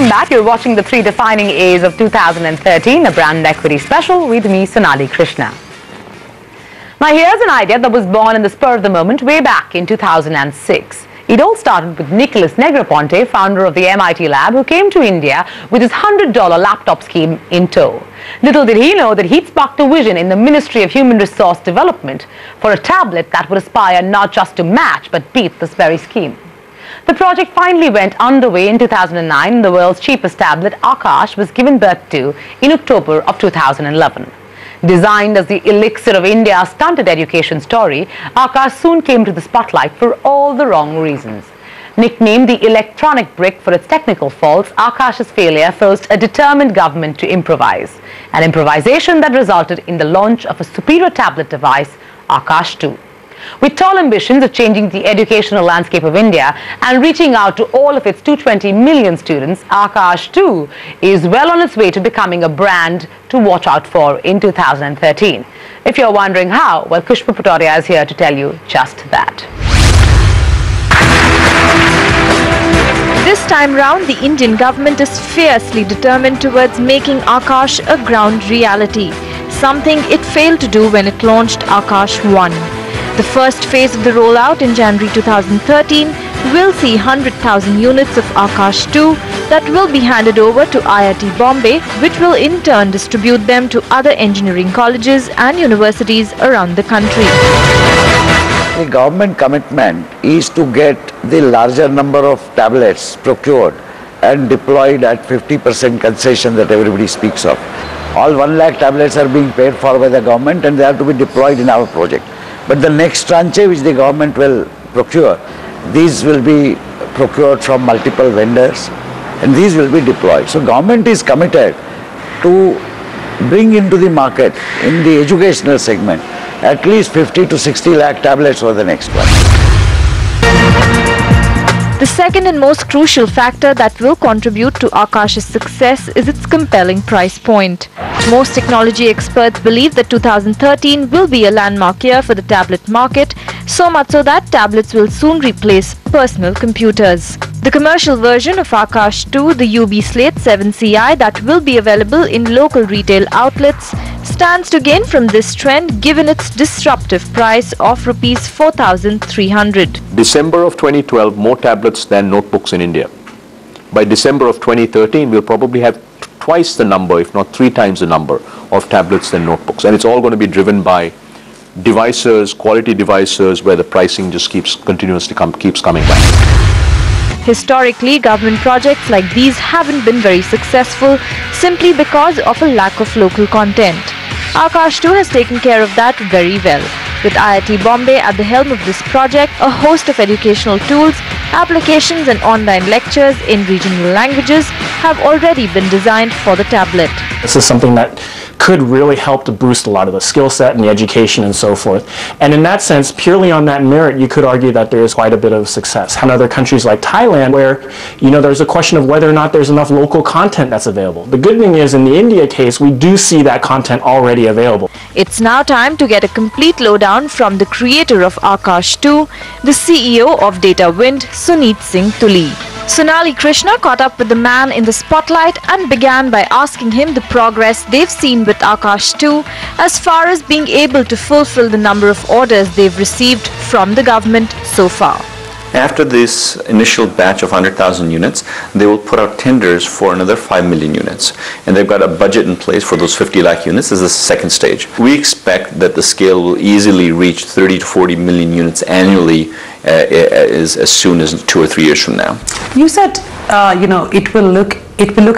Welcome back. You're watching the 3 Defining A's of 2013, a brand equity special with me, Sonali Krishna. Now, here's an idea that was born in the spur of the moment way back in 2006. It all started with Nicholas Negroponte, founder of the MIT lab, who came to India with his $100 laptop scheme in tow. Little did he know that he'd sparked a vision in the Ministry of Human Resource Development for a tablet that would aspire not just to match but beat this very scheme. The project finally went underway in 2009. The world's cheapest tablet, Aakash, was given birth to in October of 2011. Designed as the elixir of India's stunted education story, Aakash soon came to the spotlight for all the wrong reasons. Nicknamed the electronic brick for its technical faults, Aakash's failure forced a determined government to improvise. An improvisation that resulted in the launch of a superior tablet device, Aakash 2. With tall ambitions of changing the educational landscape of India and reaching out to all of its 220 million students, Aakash 2 is well on its way to becoming a brand to watch out for in 2013. If you're wondering how, well, Kushbu Patoria is here to tell you just that. This time round, the Indian government is fiercely determined towards making Aakash a ground reality, something it failed to do when it launched Aakash 1. The first phase of the rollout in January 2013 will see 100,000 units of Aakash 2 that will be handed over to IIT Bombay, which will in turn distribute them to other engineering colleges and universities around the country. The government commitment is to get the larger number of tablets procured and deployed at 50% concession that everybody speaks of. All 1 lakh tablets are being paid for by the government and they have to be deployed in our project. But the next tranche which the government will procure, these will be procured from multiple vendors and these will be deployed. So government is committed to bring into the market in the educational segment at least 50 to 60 lakh tablets over the next one. The second and most crucial factor that will contribute to Aakash's success is its compelling price point. Most technology experts believe that 2013 will be a landmark year for the tablet market, so much so that tablets will soon replace personal computers. The commercial version of Aakash 2, the UB Slate 7CI that will be available in local retail outlets, stands to gain from this trend given its disruptive price of Rs 4,300. December of 2012, more tablets than notebooks in India. By December of 2013, we'll probably have twice the number, if not 3 times the number of tablets than notebooks. And it's all going to be driven by devices, quality devices, where the pricing just keeps coming down. Historically, government projects like these haven't been very successful simply because of a lack of local content. Aakash 2 has taken care of that very well. With IIT Bombay at the helm of this project, a host of educational tools, applications and online lectures in regional languages have already been designed for the tablet. This is something that could really help to boost a lot of the skill set and the education and so forth. And in that sense, purely on that merit, you could argue that there is quite a bit of success. In other countries like Thailand, where there's a question of whether or not there's enough local content that's available. The good thing is, in the India case, we do see that content already available. It's now time to get a complete lowdown from the creator of Aakash 2, the CEO of DataWind, Suneet Singh Tuli. Sonali Krishna caught up with the man in the spotlight and began by asking him the progress they've seen with Aakash 2 as far as being able to fulfill the number of orders they've received from the government so far. After this initial batch of 100,000 units, they will put out tenders for another 5 million units. And they've got a budget in place for those 50 lakh units. This is the second stage. We expect that the scale will easily reach 30 to 40 million units annually as soon as 2 or 3 years from now. You said, it will look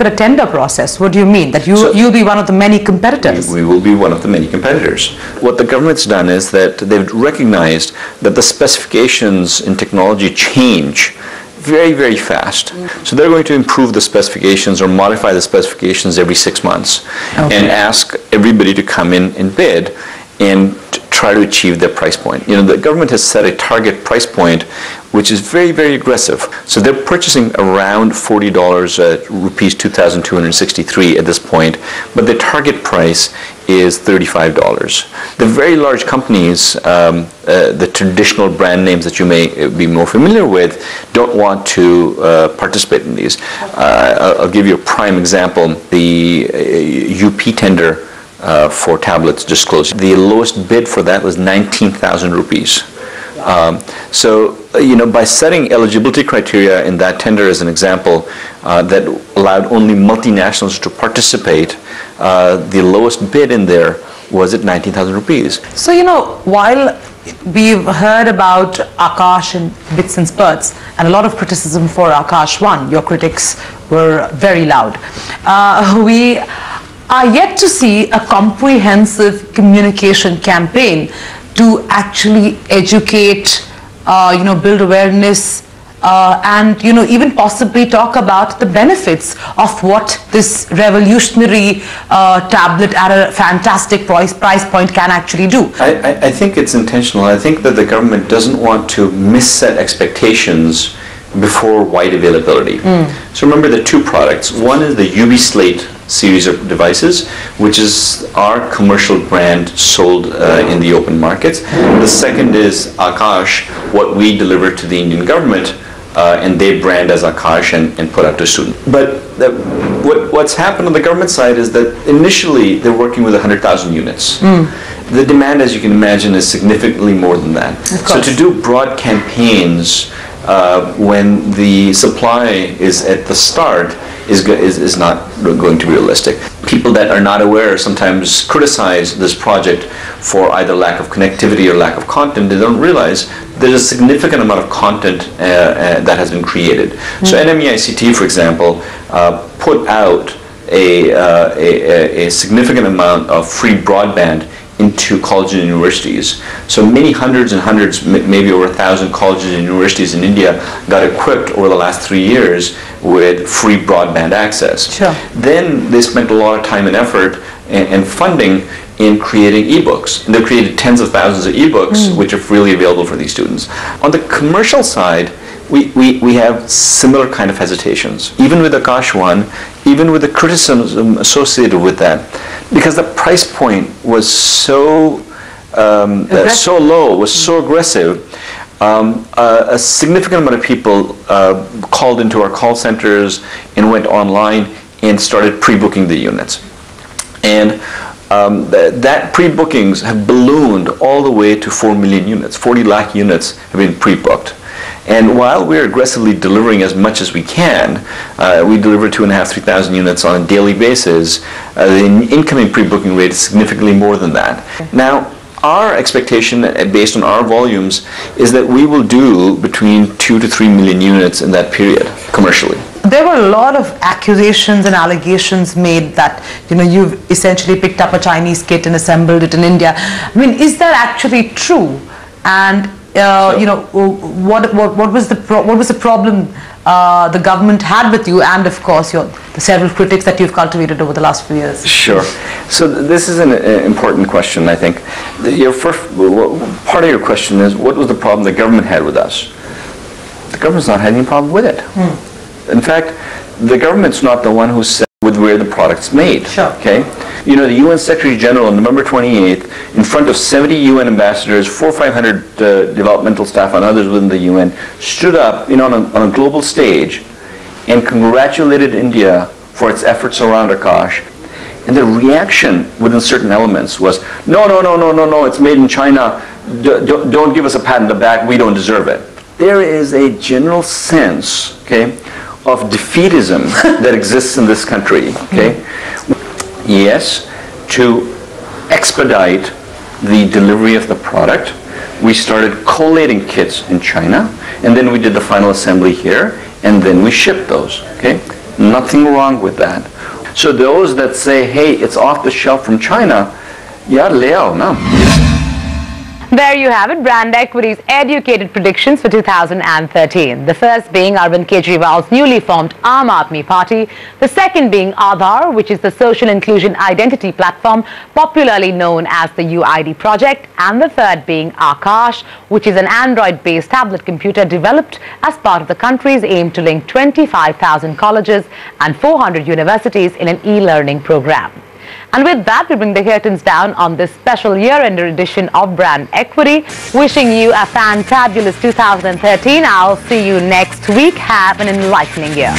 at a tender process. What do you mean? That you'll be one of the many competitors? We will be one of the many competitors. What the government's done is that they've recognized that the specifications in technology change very, very fast. So they're going to improve the specifications or modify the specifications every 6 months and ask everybody to come in and bid and try to achieve their price point. The government has set a target price point which is very, very aggressive. So they're purchasing around $40 rupees 2,263 at this point, but the target price is $35. The very large companies, the traditional brand names that you may be more familiar with, don't want to participate in these. I'll give you a prime example. The UP tender for tablets disclosed. The lowest bid for that was 19,000 rupees. So, by setting eligibility criteria in that tender as an example that allowed only multinationals to participate, the lowest bid in there was at 19,000 rupees. So, while we've heard about Akash in bits and spurts, and a lot of criticism for Akash 1, your critics were very loud. We are yet to see a comprehensive communication campaign to actually educate, build awareness, and even possibly talk about the benefits of what this revolutionary tablet at a fantastic price point can actually do. I think it's intentional. I think that the government doesn't want to misset expectations before wide availability. So remember the two products. One is the UB Slate series of devices, which is our commercial brand sold in the open markets. The second is Akash, what we deliver to the Indian government, and they brand as Akash and put out to students. But what's happened on the government side is that initially they're working with 100,000 units. The demand, as you can imagine, is significantly more than that. So to do broad campaigns when the supply is at the start is not going to be realistic. People that are not aware sometimes criticize this project for either lack of connectivity or lack of content. They don't realize there's a significant amount of content that has been created. So NMEICT, for example, put out a significant amount of free broadband into colleges and universities. So many hundreds and hundreds, maybe over 1,000 colleges and universities in India got equipped over the last 3 years with free broadband access. Sure. Then they spent a lot of time and effort and funding in creating ebooks. And they've created tens of thousands of ebooks which are freely available for these students. On the commercial side, we have similar kind of hesitations. Even with Akash 1, even with the criticism associated with that, because the price point was so low, was so aggressive, a significant amount of people called into our call centers and went online and started pre-booking the units. And that pre-bookings have ballooned all the way to 4 million units. 40 lakh units have been pre-booked. And while we're aggressively delivering as much as we can, we deliver 2,500 to 3,000 units on a daily basis, the incoming pre-booking rate is significantly more than that. Now, our expectation, based on our volumes, is that we will do between 2 to 3 million units in that period, commercially. There were a lot of accusations and allegations made that you've essentially picked up a Chinese kit and assembled it in India. I mean, is that actually true? And what was the problem the government had with you, and of course the several critics that you've cultivated over the last few years? Sure. So this is an important question, I think. Your first part of your question is, what was the problem the government had with us? The government's not had any problem with it. In fact, the government's not the one who said with where the product's made. Sure. Okay. The UN Secretary General on November 28th, in front of 70 UN ambassadors, 400 or 500 developmental staff and others within the UN, stood up, on a global stage, and congratulated India for its efforts around Akash. And the reaction within certain elements was, no, it's made in China. Don't give us a pat on the back. We don't deserve it. There is a general sense, okay, of defeatism that exists in this country, okay? Yes, to expedite the delivery of the product, we started collating kits in China, and then we did the final assembly here, and then we shipped those, okay? Nothing wrong with that. So those that say, hey, it's off the shelf from China, yaar le aao na. There you have it, Brand Equity's educated predictions for 2013. The first being Arvind Kejriwal's newly formed Aam Aadmi Party. The second being Aadhaar, which is the social inclusion identity platform popularly known as the UID project. And the third being Aakash, which is an Android-based tablet computer developed as part of the country's aim to link 25,000 colleges and 400 universities in an e-learning program. And with that, we bring the curtains down on this special year-ender edition of Brand Equity. Wishing you a fantabulous 2013. I'll see you next week. Have an enlightening year.